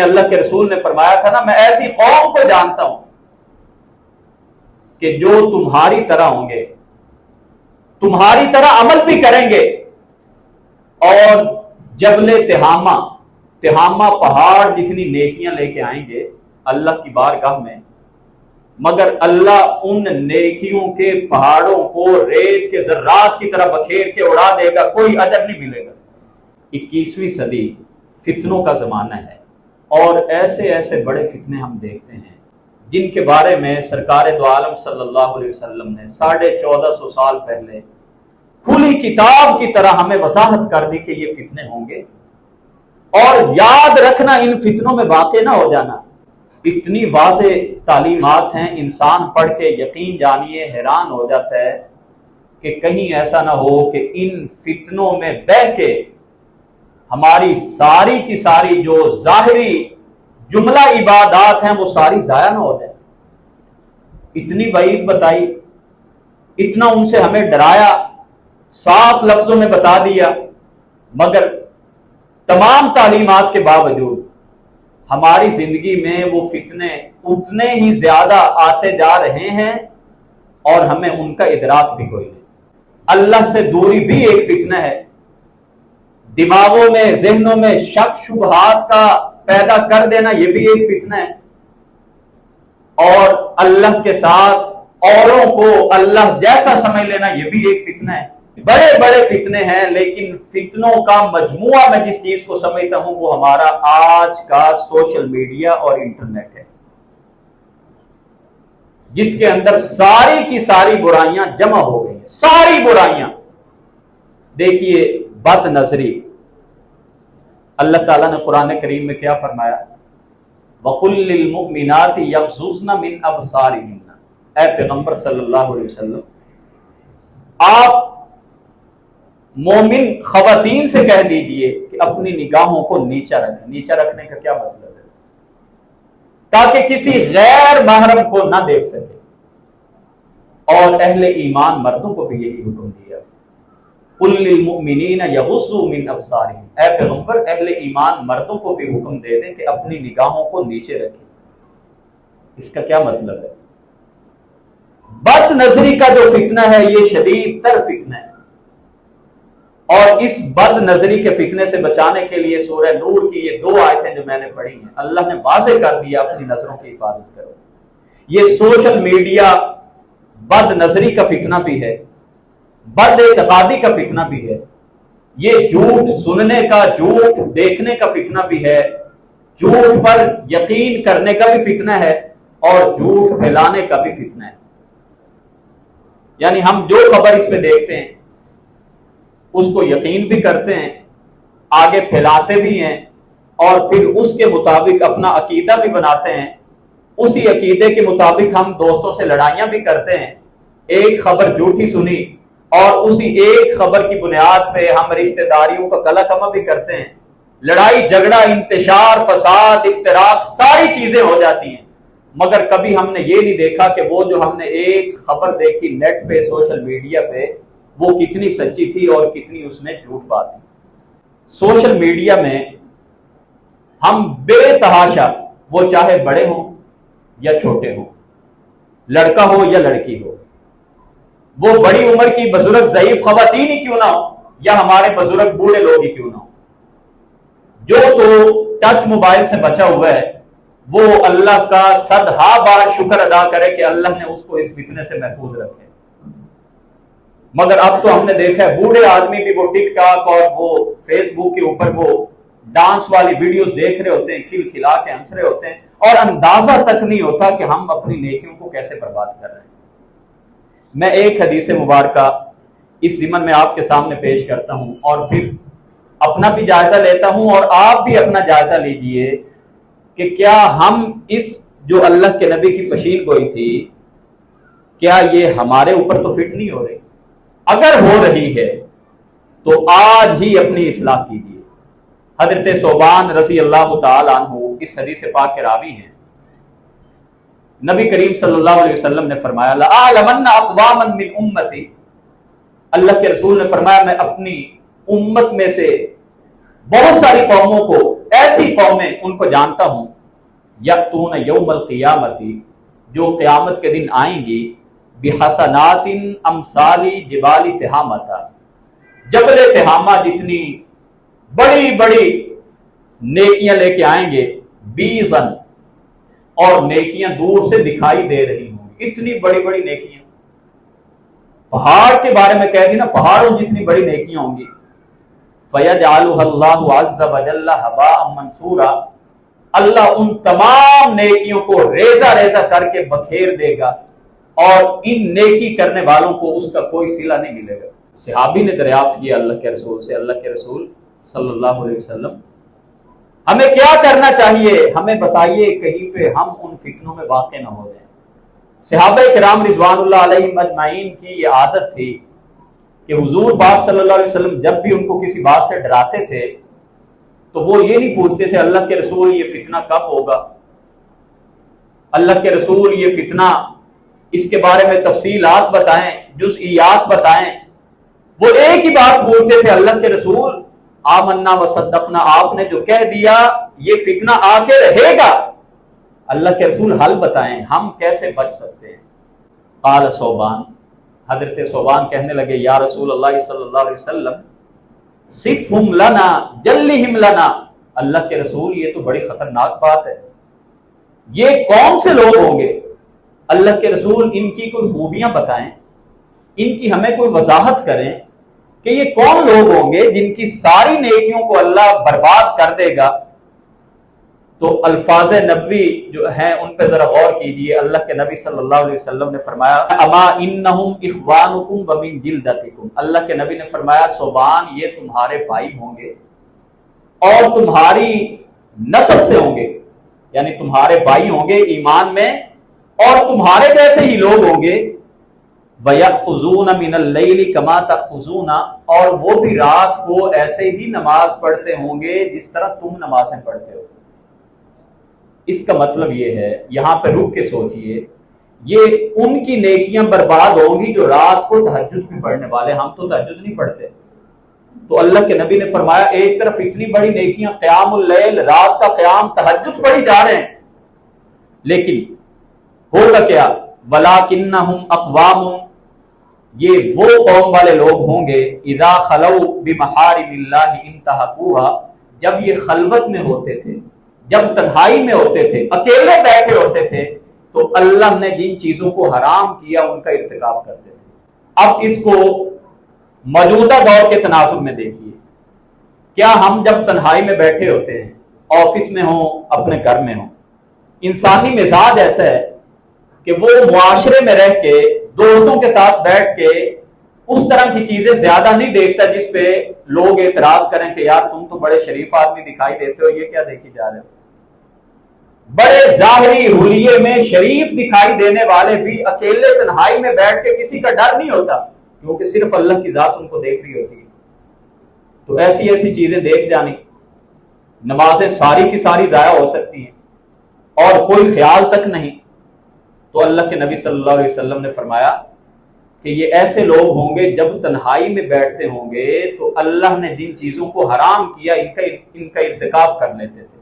اللہ کے رسول نے فرمایا تھا نا، میں ایسی قوم کو جانتا ہوں کہ جو تمہاری طرح ہوں گے، تمہاری طرح عمل بھی کریں گے، اور جبل تہامہ پہاڑ جتنی نیکیاں لے کے آئیں گے اللہ کی بارگاہ میں، مگر اللہ ان نیکیوں کے پہاڑوں کو ریت کے ذرات کی طرح بکھیر کے اڑا دے گا، کوئی اجر نہیں ملے گا۔ 21ویں صدی فتنوں کا زمانہ ہے، اور ایسے ایسے بڑے فتنے ہم دیکھتے ہیں جن کے بارے میں سرکار دو عالم صلی اللہ علیہ وسلم نے 1450 سال پہلے کھلی کتاب کی طرح ہمیں وضاحت کر دی کہ یہ فتنے ہوں گے، اور یاد رکھنا ان فتنوں میں واقع نہ ہو جانا۔ اتنی واضح تعلیمات ہیں، انسان پڑھ کے یقین جانیے حیران ہو جاتا ہے کہ کہیں ایسا نہ ہو کہ ان فتنوں میں بہ کے ہماری ساری کی ساری جو ظاہری جملہ عبادات ہیں وہ ساری ضائع نہ ہو جائے۔ اتنی وعید بتائی، اتنا ان سے ہمیں ڈرایا، صاف لفظوں میں بتا دیا، مگر تمام تعلیمات کے باوجود ہماری زندگی میں وہ فتنے اتنے ہی زیادہ آتے جا رہے ہیں، اور ہمیں ان کا ادراک بھی کوئی نہیں۔ اللہ سے دوری بھی ایک فتنہ ہے، دماغوں میں ذہنوں میں شک شبہات کا پیدا کر دینا یہ بھی ایک فتنہ ہے، اور اللہ کے ساتھ اوروں کو اللہ جیسا سمجھ لینا یہ بھی ایک فتنہ ہے۔ بڑے بڑے فتنے ہیں، لیکن فتنوں کا مجموعہ میں جس چیز کو سمجھتا ہوں وہ ہمارا آج کا سوشل میڈیا اور انٹرنیٹ ہے، جس کے اندر ساری کی ساری برائیاں جمع ہو گئی ہیں، ساری برائیاں۔ دیکھیے بد نظری، اللہ تعالیٰ نے قرآن کریم میں کیا فرمایا؟ وَقُلْ لِلْمُؤْمِنَاتِ يَغْضُضْنَ مِنْ أَبْصَارِهِنَّ۔ اے پیغمبر صلی اللہ علیہ وسلم، آپ مومن خواتین سے کہہ دیجئے کہ اپنی نگاہوں کو نیچا رکھیں۔ نیچا رکھنے کا کیا مطلب ہے؟ تاکہ کسی غیر محرم کو نہ دیکھ سکے، اور اہل ایمان مردوں کو بھی یہی حکم دیا، قُلْ لِلْمُؤْمِنِينَ يَغُضُّوا مِنْ أَبْصَارِهِمْ۔ اے پیغمبر اہل ایمان مردوں کو بھی حکم دے دیں کہ اپنی نگاہوں کو نیچے رکھیں۔ اس کا کیا مطلب ہے؟ بد نظری کا جو فتنہ ہے یہ شدید تر فتنہ ہے، اور اس بد نظری کے فتنے سے بچانے کے لیے سورہ نور کی یہ 2 آیتیں جو میں نے پڑھی ہیں، اللہ نے واضح کر دیا اپنی نظروں کی حفاظت کرو۔ یہ سوشل میڈیا بد نظری کا فتنہ بھی ہے، بد اعتقادی کا فتنہ بھی ہے، یہ جھوٹ سننے کا، جھوٹ دیکھنے کا فتنہ بھی ہے، جھوٹ پر یقین کرنے کا بھی فتنہ ہے، اور جھوٹ پھیلانے کا بھی فتنہ ہے۔ یعنی ہم جو خبر اس میں دیکھتے ہیں اس کو یقین بھی کرتے ہیں، آگے پھیلاتے بھی ہیں، اور پھر اس کے مطابق اپنا عقیدہ بھی بناتے ہیں۔ اسی عقیدے کے مطابق ہم دوستوں سے لڑائیاں بھی کرتے ہیں۔ ایک خبر جھوٹی سنی اور اسی ایک خبر کی بنیاد پہ ہم رشتہ داریوں کا کلا کما بھی کرتے ہیں، لڑائی جھگڑا انتشار فساد افتراق ساری چیزیں ہو جاتی ہیں، مگر کبھی ہم نے یہ نہیں دیکھا کہ وہ جو ہم نے ایک خبر دیکھی نیٹ پہ سوشل میڈیا پہ وہ کتنی سچی تھی اور کتنی اس میں جھوٹ بات تھی۔ سوشل میڈیا میں ہم بے تحاشا، وہ چاہے بڑے ہوں یا چھوٹے ہوں، لڑکا ہو یا لڑکی ہو، وہ بڑی عمر کی بزرگ ضعیف خواتین ہی کیوں نہ ہو، یا ہمارے بزرگ بوڑھے لوگ ہی کیوں نہ ہو، جو تو ٹچ موبائل سے بچا ہوا ہے وہ اللہ کا 100 بار شکر ادا کرے کہ اللہ نے اس کو اس فتنے سے محفوظ رکھے۔ مگر اب تو ہم نے دیکھا ہے بوڑھے آدمی بھی وہ ٹک ٹاک اور وہ فیس بک کے اوپر وہ ڈانس والی ویڈیوز دیکھ رہے ہوتے ہیں، کھل کھلا کے ہنس رہے ہوتے ہیں، اور اندازہ تک نہیں ہوتا کہ ہم اپنی نیکیوں کو کیسے برباد کر رہے ہیں۔ میں ایک حدیث مبارکہ اس ضمن میں آپ کے سامنے پیش کرتا ہوں، اور پھر اپنا بھی جائزہ لیتا ہوں، اور آپ بھی اپنا جائزہ لیجئے کہ کیا ہم اس جو اللہ کے نبی کی پیشین گوئی تھی، کیا یہ ہمارے اوپر تو فٹ نہیں ہو رہی؟ اگر ہو رہی ہے تو آج ہی اپنی اصلاح کیجیے۔ حضرت ثوبان رضی اللہ تعالی عنہ اس حدیث پاک کے راوی ہیں۔ نبی کریم صلی اللہ علیہ وسلم نے فرمایا لَأَعْلَمَنَّ أَقْوَامًا مِّنْ أُمَّتِي، اللہ کے رسول نے فرمایا میں اپنی امت میں سے بہت ساری قوموں کو ایسی قومیں ان کو جانتا ہوں یأتون یوم القیامتی جو قیامت کے دن آئیں گی بحسنات امثال جبال تہامہ جبل تہامہ جتنی بڑی بڑی نیکیاں لے کے آئیں گے، بیزن اور نیکیاں دور سے دکھائی دے رہی ہوں، اتنی بڑی بڑی نیکیاں، پہاڑ کے بارے میں کہہ دی نا، پہاڑوں جتنی بڑی نیکیاں ہوں گی۔ فَيَجْعَلُهَا اللَّهُ عَزَّ وَجَلَّ هَبَاءً مَنْثُورًا، اللہ ان تمام نیکیوں کو ریزہ ریزہ کر کے بکھیر دے گا اور ان نیکی کرنے والوں کو اس کا کوئی صلہ نہیں ملے گا۔ صحابی نے دریافت کیا اللہ کے رسول سے، اللہ کے رسول صلی اللہ علیہ وسلم ہمیں کیا کرنا چاہیے، ہمیں بتائیے کہیں پہ ہم ان فتنوں میں واقع نہ ہو جائیں۔ صحابہ کرام رضوان اللہ علیہم اجمعین کی یہ عادت تھی کہ حضور پاک صلی اللہ علیہ وسلم جب بھی ان کو کسی بات سے ڈراتے تھے تو وہ یہ نہیں پوچھتے تھے اللہ کے رسول یہ فتنہ کب ہوگا، اللہ کے رسول یہ فتنہ اس کے بارے میں تفصیلات بتائیں، جزئیات بتائیں۔ وہ ایک ہی بات پوچھتے تھے اللہ کے رسول آمنا وصدقنا، آپ نے جو کہہ دیا یہ فتنہ آ کے رہے گا، اللہ کے رسول حل بتائیں، ہم کیسے بچ سکتے ہیں۔ قال صوبان، حضرت صوبان کہنے لگے یا رسول اللہ صلی اللہ علیہ وسلم صفہم لنا جلہم لنا، اللہ کے رسول یہ تو بڑی خطرناک بات ہے، یہ کون سے لوگ ہوں گے؟ اللہ کے رسول ان کی کوئی خوبیاں بتائیں، ان کی ہمیں کوئی وضاحت کریں کہ یہ کون لوگ ہوں گے جن کی ساری نیکیوں کو اللہ برباد کر دے گا۔ تو الفاظ نبوی جو ہیں ان پہ ذرا غور کیجئے۔ اللہ کے نبی صلی اللہ علیہ وسلم نے فرمایا اما انہم اخوانکم ومن جلدتکم، اللہ کے نبی نے فرمایا صوبان یہ تمہارے بھائی ہوں گے اور تمہاری نسل سے ہوں گے، یعنی تمہارے بھائی ہوں گے ایمان میں اور تمہارے جیسے ہی لوگ ہوں گے۔ وَيَأْخُذُونَ مِنَ اللَّيْلِ كَمَا تَأْخُذُونَ، اور وہ بھی رات کو ایسے ہی نماز پڑھتے ہوں گے جس طرح تم نمازیں پڑھتے ہو۔ اس کا مطلب یہ ہے، یہاں پہ رک کے سوچئے، یہ ان کی نیکیاں برباد ہوں گی جو رات کو تہجد بھی پڑھنے والے، ہم تو تہجد نہیں پڑھتے۔ تو اللہ کے نبی نے فرمایا ایک طرف اتنی بڑی نیکیاں، قیام اللیل، رات کا قیام، تہجد پڑھی جا رہے ہیں، لیکن ہوگا کیا؟ وَلَٰكِنَّهُمْ أَقْوَامٌ، یہ وہ قوم والے لوگ ہوں گے اذا خلوا بمحارم اللہ انتہکوها، جب یہ خلوت میں ہوتے تھے، جب تنہائی میں ہوتے تھے، اکیلے بیٹھے ہوتے تھے، تو اللہ نے جن چیزوں کو حرام کیا ان کا ارتکاب کرتے تھے۔ اب اس کو موجودہ دور کے تناسب میں دیکھیے، کیا ہم جب تنہائی میں بیٹھے ہوتے ہیں، آفس میں ہوں، اپنے گھر میں ہوں، انسانی مزاج ایسا ہے کہ وہ معاشرے میں رہ کے دوستوں کے ساتھ بیٹھ کے اس طرح کی چیزیں زیادہ نہیں دیکھتا جس پہ لوگ اعتراض کریں کہ یار تم تو بڑے شریف آدمی دکھائی دیتے ہو، یہ کیا دیکھی جا رہے ہو۔ بڑے ظاہری حلیے میں شریف دکھائی دینے والے بھی اکیلے تنہائی میں بیٹھ کے کسی کا ڈر نہیں ہوتا، کیونکہ صرف اللہ کی ذات ان کو دیکھ رہی ہوتی ہے۔ تو ایسی ایسی چیزیں دیکھ جانی، نمازیں ساری کی ساری ضائع ہو سکتی ہیں اور کوئی خیال تک نہیں۔ تو اللہ کے نبی صلی اللہ علیہ وسلم نے فرمایا کہ یہ ایسے لوگ ہوں گے جب تنہائی میں بیٹھتے ہوں گے تو اللہ نے جن چیزوں کو حرام کیا ان کا ارتکاب کر لیتے تھے۔